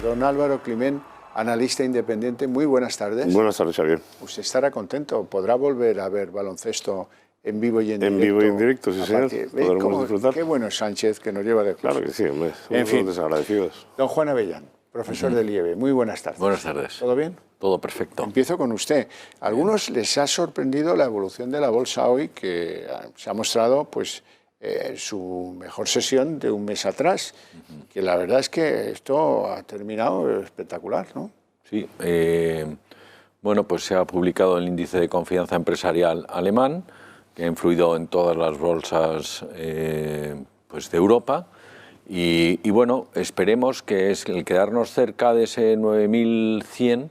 Don Álvaro Climent, analista independiente, muy buenas tardes. Buenas tardes, Xavier. Usted estará contento, podrá volver a ver baloncesto en vivo y en directo. En vivo y en directo, sí, señor. Podremos disfrutar. Qué bueno es Sánchez, que nos lleva de curso. Claro que sí, hombre. En fin, desagradecidos. Don Juan Avellán, profesor del IEB, muy buenas tardes. Buenas tardes. ¿Todo bien? Todo perfecto. Empiezo con usted. A algunos les ha sorprendido la evolución de la bolsa hoy, que se ha mostrado pues su mejor sesión de un mes atrás, que la verdad es que esto ha terminado espectacular, ¿no? Sí, bueno, pues se ha publicado el índice de confianza empresarial alemán, que ha influido en todas las bolsas pues de Europa, y bueno, esperemos que el quedarnos cerca de ese 9.100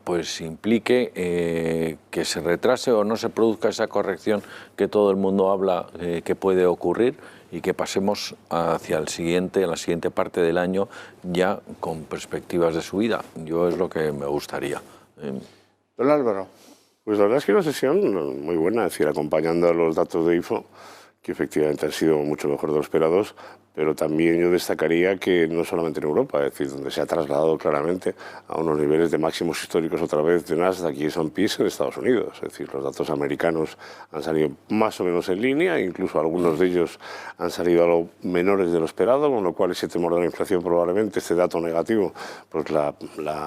pues implique que se retrase o no se produzca esa corrección que todo el mundo habla que puede ocurrir, y que pasemos hacia la siguiente parte del año ya con perspectivas de subida. Yo es lo que me gustaría. Don Álvaro. Pues la verdad es que una sesión muy buena, es decir, acompañando a los datos de IFO, que efectivamente han sido mucho mejor de lo esperados, pero también yo destacaría que no solamente en Europa, es decir, donde se ha trasladado claramente a unos niveles de máximos históricos otra vez de Nasdaq y S&P en Estados Unidos. Es decir, los datos americanos han salido más o menos en línea, incluso algunos de ellos han salido algo menores de lo esperado, con lo cual ese temor de la inflación probablemente, este dato negativo, pues la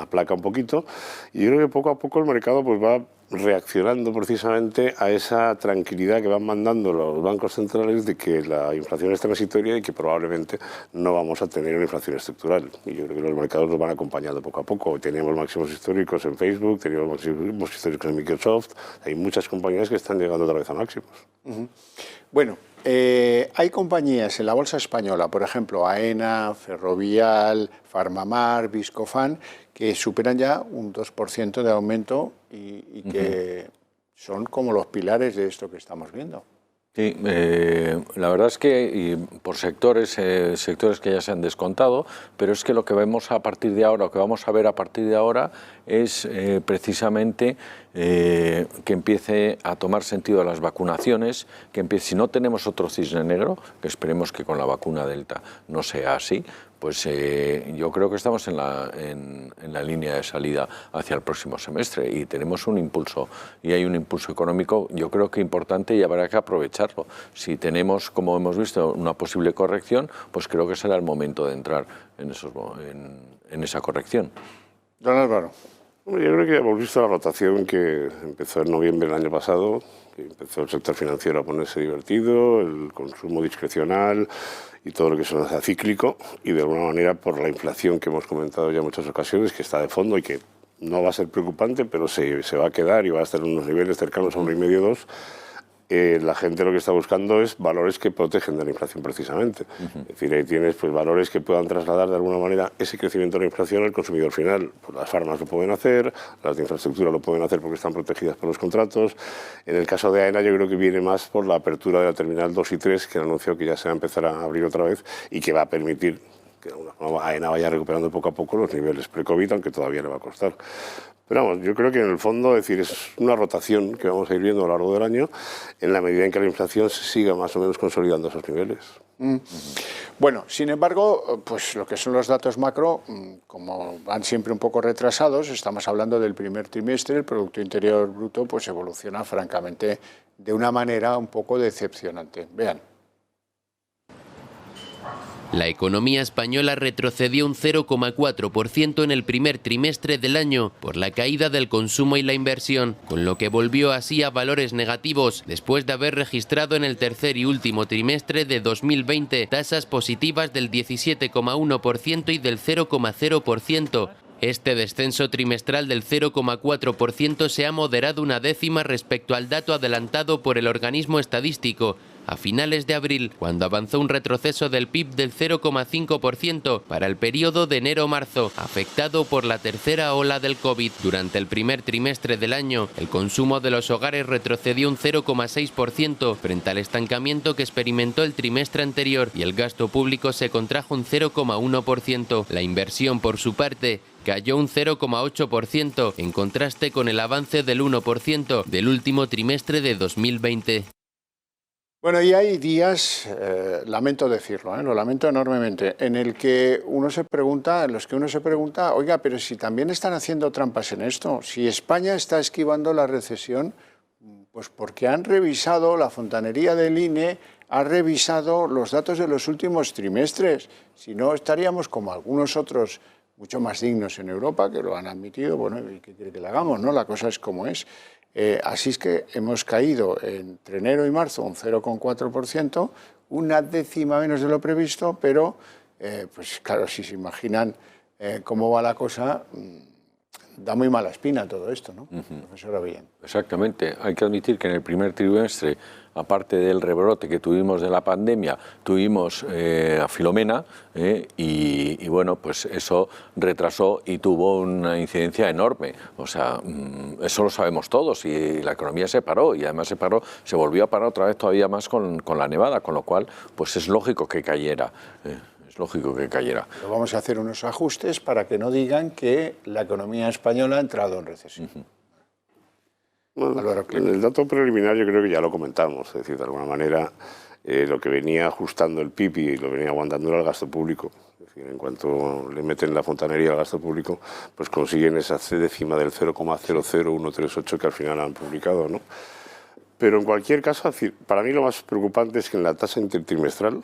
aplaca un poquito. Y yo creo que poco a poco el mercado pues va reaccionando precisamente a esa tranquilidad que van mandando los bancos centrales de que la inflación es transitoria y que probablemente no vamos a tener una inflación estructural. Y yo creo que los mercados nos van acompañando poco a poco. Hoy teníamos máximos históricos en Facebook, teníamos máximos históricos en Microsoft. Hay muchas compañías que están llegando otra vez a máximos. Bueno, hay compañías en la bolsa española, por ejemplo, AENA, Ferrovial, Farmamar, Viscofan, que superan ya un 2% de aumento y que son como los pilares de esto que estamos viendo. Sí, la verdad es que por sectores que ya se han descontado, pero es que lo que vemos a partir de ahora, lo que vamos a ver a partir de ahora es precisamente que empiece a tomar sentido las vacunaciones, si no tenemos otro cisne negro, que esperemos que con la vacuna Delta no sea así, pues yo creo que estamos en la línea de salida hacia el próximo semestre y tenemos un impulso, y hay un impulso económico yo creo que importante, y habrá que aprovecharlo. Si tenemos, como hemos visto, una posible corrección, pues creo que será el momento de entrar en esa corrección. Don Álvaro. Yo creo que hemos visto la rotación que empezó en noviembre del año pasado, que empezó el sector financiero a ponerse divertido, el consumo discrecional y todo lo que es un cíclico, y de alguna manera por la inflación que hemos comentado ya en muchas ocasiones, que está de fondo y que no va a ser preocupante, pero se va a quedar y va a estar en unos niveles cercanos a 1,5 o 2. La gente lo que está buscando es valores que protegen de la inflación precisamente. Es decir, ahí tienes pues valores que puedan trasladar de alguna manera ese crecimiento de la inflación al consumidor final. Pues las farmas lo pueden hacer, las de infraestructura lo pueden hacer porque están protegidas por los contratos. En el caso de AENA yo creo que viene más por la apertura de la terminal 2 y 3, que anunció que ya se va a empezar a abrir otra vez y que va a permitir que AENA vaya recuperando poco a poco los niveles pre-COVID, aunque todavía le va a costar. Pero vamos, yo creo que en el fondo, es decir, es una rotación que vamos a ir viendo a lo largo del año en la medida en que la inflación se siga más o menos consolidando esos niveles. Bueno, sin embargo, pues lo que son los datos macro, como van siempre un poco retrasados, estamos hablando del primer trimestre, el Producto Interior Bruto pues evoluciona francamente de una manera un poco decepcionante. Vean. La economía española retrocedió un 0,4% en el primer trimestre del año por la caída del consumo y la inversión, con lo que volvió así a valores negativos después de haber registrado en el tercer y último trimestre de 2020 tasas positivas del 17,1% y del 0,0%. Este descenso trimestral del 0,4% se ha moderado una décima respecto al dato adelantado por el organismo estadístico a finales de abril, cuando avanzó un retroceso del PIB del 0,5% para el periodo de enero-marzo, afectado por la tercera ola del COVID. Durante el primer trimestre del año, el consumo de los hogares retrocedió un 0,6% frente al estancamiento que experimentó el trimestre anterior, y el gasto público se contrajo un 0,1%. La inversión, por su parte, cayó un 0,8%, en contraste con el avance del 1% del último trimestre de 2020. Bueno, y hay días, lamento decirlo, lo lamento enormemente, en los que uno se pregunta, oiga, pero si también están haciendo trampas en esto, si España está esquivando la recesión, pues porque han revisado, la fontanería del INE ha revisado los datos de los últimos trimestres, si no estaríamos como algunos otros mucho más dignos en Europa, que lo han admitido, bueno, ¿y qué quiere que le hagamos, no? La cosa es como es. Así es que hemos caído entre enero y marzo un 0,4%, una décima menos de lo previsto, pero pues claro, si se imaginan cómo va la cosa, da muy mala espina todo esto, ¿no? Profesora Villén. Exactamente. Hay que admitir que en el primer trimestre, aparte del rebrote que tuvimos de la pandemia, tuvimos a Filomena y bueno, pues eso retrasó y tuvo una incidencia enorme. O sea, eso lo sabemos todos y la economía se paró y además se volvió a parar otra vez todavía más con la nevada, con lo cual pues es lógico que cayera. Lógico que cayera. Pero vamos a hacer unos ajustes para que no digan que la economía española ha entrado en recesión. Bueno, en el dato preliminar yo creo que ya lo comentamos, es decir, de alguna manera lo que venía ajustando el PIB y lo venía aguantando era el gasto público. Es decir, en cuanto le meten la fontanería al gasto público, pues consiguen esa décima del 0,00138 que al final han publicado, ¿no? Pero en cualquier caso, para mí lo más preocupante es que en la tasa intertrimestral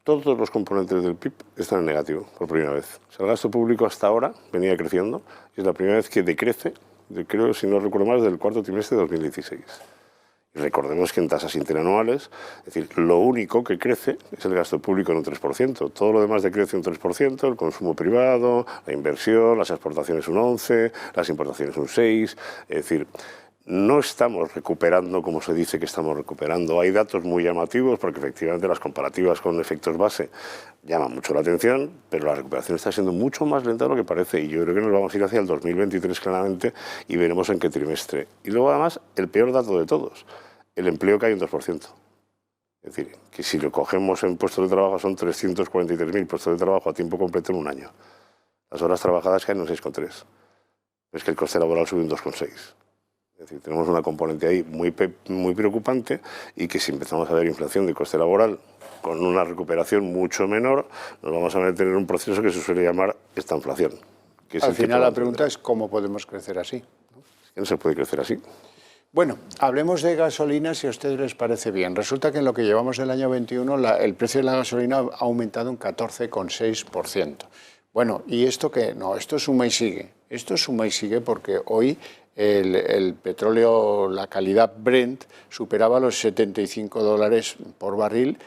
todos los componentes del PIB están en negativo, por primera vez. O sea, el gasto público hasta ahora venía creciendo y es la primera vez que decrece, creo, si no recuerdo mal, del cuarto trimestre de 2016. Y recordemos que en tasas interanuales, es decir, lo único que crece es el gasto público en un 3%. Todo lo demás decrece un 3%, el consumo privado, la inversión, las exportaciones un 11%, las importaciones un 6%. Es decir, no estamos recuperando como se dice que estamos recuperando. Hay datos muy llamativos porque efectivamente las comparativas con efectos base llaman mucho la atención, pero la recuperación está siendo mucho más lenta de lo que parece y yo creo que nos vamos a ir hacia el 2023 claramente y veremos en qué trimestre. Y luego además el peor dato de todos, el empleo cae un 2%. Es decir, que si lo cogemos en puestos de trabajo son 343.000 puestos de trabajo a tiempo completo en un año. Las horas trabajadas caen un 6,3. Es que el coste laboral sube un 2,6. Es decir, tenemos una componente ahí muy preocupante y que si empezamos a ver inflación de coste laboral con una recuperación mucho menor, nos vamos a meter en un proceso que se suele llamar estanflación. Que es al final la pregunta es cómo podemos crecer así. Es que no se puede crecer así. Bueno, hablemos de gasolina si a ustedes les parece bien. Resulta que en lo que llevamos del año 21 el precio de la gasolina ha aumentado un 14,6%. Bueno, ¿y esto qué? No, esto suma y sigue. Esto suma y sigue porque hoy el petróleo, la calidad Brent, superaba los $75 por barril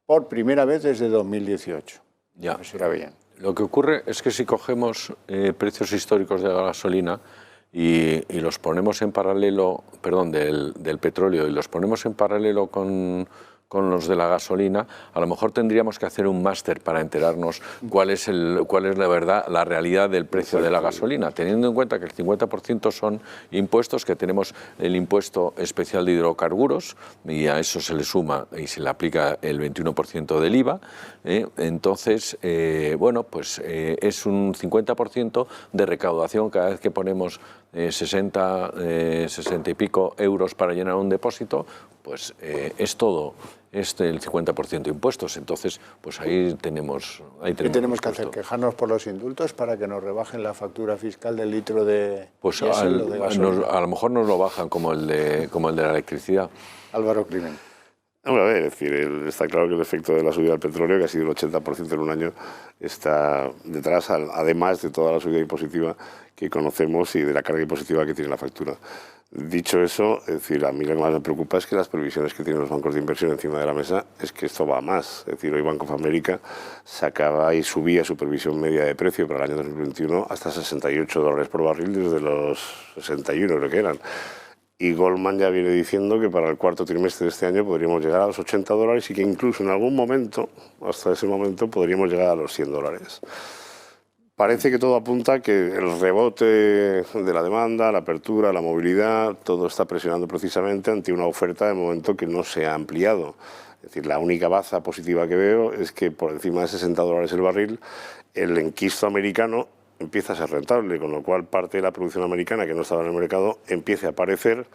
por primera vez desde 2018. Ya. Eso era bien. Lo que ocurre es que si cogemos precios históricos de la gasolina y los ponemos en paralelo, perdón, del petróleo, y los ponemos en paralelo con los de la gasolina, a lo mejor tendríamos que hacer un máster para enterarnos cuál es la verdad, la realidad del precio de la gasolina, teniendo en cuenta que el 50% son impuestos, que tenemos el impuesto especial de hidrocarburos y a eso se le suma y se le aplica el 21% del IVA, entonces, bueno, pues es un 50% de recaudación cada vez que ponemos 60 y pico euros para llenar un depósito, pues es todo el 50% de impuestos. Entonces, pues ahí tenemos... ¿Qué tenemos que hacer? ¿Quejarnos por los indultos para que nos rebajen la factura fiscal del litro de pues diésel o de gasolina? A lo mejor nos lo bajan como el de la electricidad. Álvaro Climent. Hombre, a ver, es decir, está claro que el efecto de la subida del petróleo, que ha sido el 80% en un año, está detrás, además de toda la subida impositiva que conocemos y de la carga impositiva que tiene la factura. Dicho eso, es decir, a mí lo que más me preocupa es que las previsiones que tienen los bancos de inversión encima de la mesa es que esto va a más. Es decir, hoy Bank of America sacaba y subía su previsión media de precio para el año 2021 hasta $68 por barril desde los 61, creo que eran. Y Goldman ya viene diciendo que para el cuarto trimestre de este año podríamos llegar a los $80 y que incluso en algún momento, hasta ese momento, podríamos llegar a los $100. Parece que todo apunta a que el rebote de la demanda, la apertura, la movilidad, todo está presionando precisamente ante una oferta de momento que no se ha ampliado. Es decir, la única baza positiva que veo es que por encima de $60 el barril, el enquisto americano empieza a ser rentable, con lo cual parte de la producción americana que no estaba en el mercado empiece a aparecer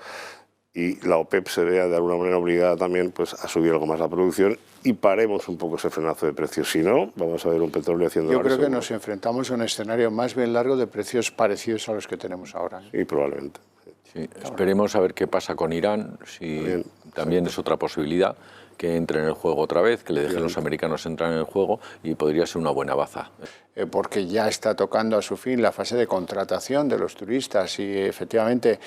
y la OPEP se vea de alguna manera obligada también pues, a subir algo más la producción y paremos un poco ese frenazo de precios. Si no, vamos a ver un petróleo haciendo... Yo creo que nos enfrentamos a un escenario más bien largo de precios parecidos a los que tenemos ahora. Sí, probablemente. Sí, esperemos a ver qué pasa con Irán, si también es otra posibilidad que entre en el juego otra vez, que le dejen los americanos entrar en el juego y podría ser una buena baza. Porque ya está tocando a su fin la fase de contratación de los turistas y efectivamente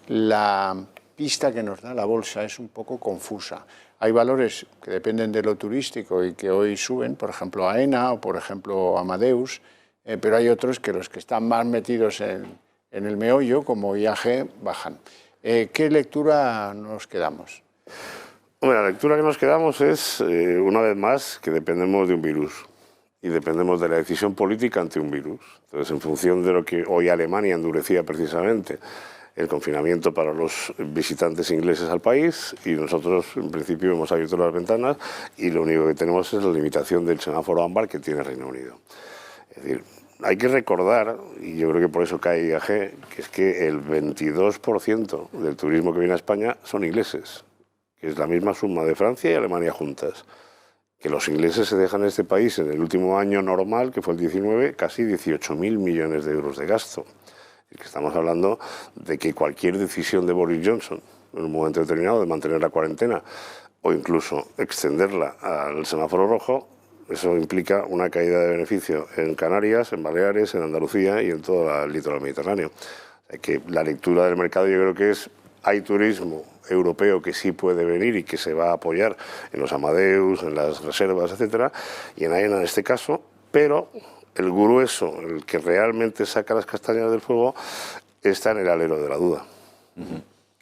la pista que nos da la bolsa es un poco confusa. Hay valores que dependen de lo turístico y que hoy suben, por ejemplo AENA o por ejemplo Amadeus, pero hay otros que los que están más metidos en el meollo, como IAG, bajan. ¿Qué lectura nos quedamos? Bueno, la lectura que nos quedamos es, una vez más, que dependemos de un virus y dependemos de la decisión política ante un virus. Entonces, en función de lo que hoy Alemania endurecía precisamente el confinamiento para los visitantes ingleses al país y nosotros, en principio, hemos abierto las ventanas y lo único que tenemos es la limitación del semáforo ámbar que tiene Reino Unido. Es decir, hay que recordar, y yo creo que por eso cae IAG, que es que el 22% del turismo que viene a España son ingleses, que es la misma suma de Francia y Alemania juntas. Que los ingleses se dejan en este país en el último año normal, que fue el 19, casi 18.000 millones de euros de gasto. Y que estamos hablando de que cualquier decisión de Boris Johnson, en un momento determinado, de mantener la cuarentena o incluso extenderla al semáforo rojo, eso implica una caída de beneficio en Canarias, en Baleares, en Andalucía y en todo el litoral mediterráneo. O sea que la lectura del mercado yo creo que es, hay turismo europeo que sí puede venir y que se va a apoyar en los Amadeus, en las reservas, etcétera, y en AENA en este caso, pero el grueso, el que realmente saca las castañas del fuego, está en el alero de la duda.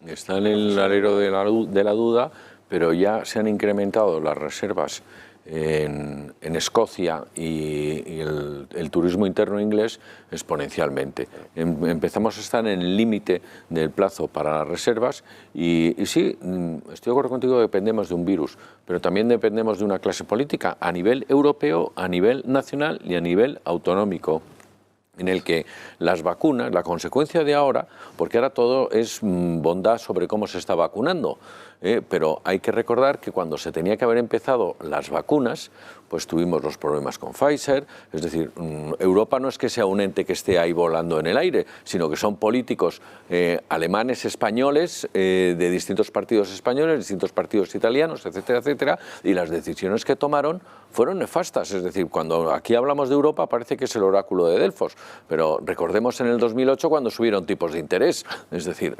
Está en el alero de la duda, pero ya se han incrementado las reservas en Escocia y el turismo interno inglés exponencialmente. Empezamos a estar en el límite del plazo para las reservas y sí, estoy de acuerdo contigo, dependemos de un virus, pero también dependemos de una clase política a nivel europeo, a nivel nacional y a nivel autonómico, en el que las vacunas, la consecuencia de ahora, porque ahora todo es bondad sobre cómo se está vacunando, pero hay que recordar que cuando se tenía que haber empezado las vacunas, pues tuvimos los problemas con Pfizer, es decir, Europa no es que sea un ente que esté ahí volando en el aire, sino que son políticos alemanes, españoles, de distintos partidos españoles, distintos partidos italianos, etcétera, etcétera, y las decisiones que tomaron fueron nefastas, es decir, cuando aquí hablamos de Europa parece que es el oráculo de Delfos, pero recordemos en el 2008 cuando subieron tipos de interés, es decir,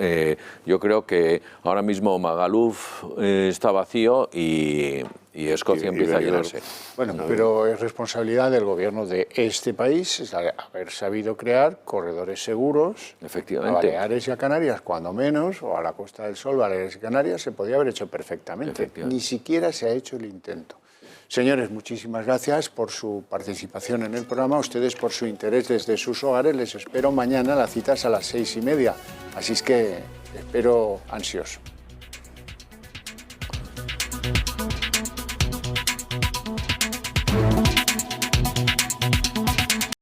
yo creo que ahora mismo Magaluf está vacío y Escocia empieza a llenarse. Bueno, pero es responsabilidad del gobierno de este país haber sabido crear corredores seguros. Efectivamente. A Baleares y a Canarias, cuando menos, o a la Costa del Sol, Baleares y Canarias, se podía haber hecho perfectamente. Ni siquiera se ha hecho el intento. Señores, muchísimas gracias por su participación en el programa, a ustedes por su interés desde sus hogares. Les espero mañana, la cita es a las 6:30, así es que espero ansioso.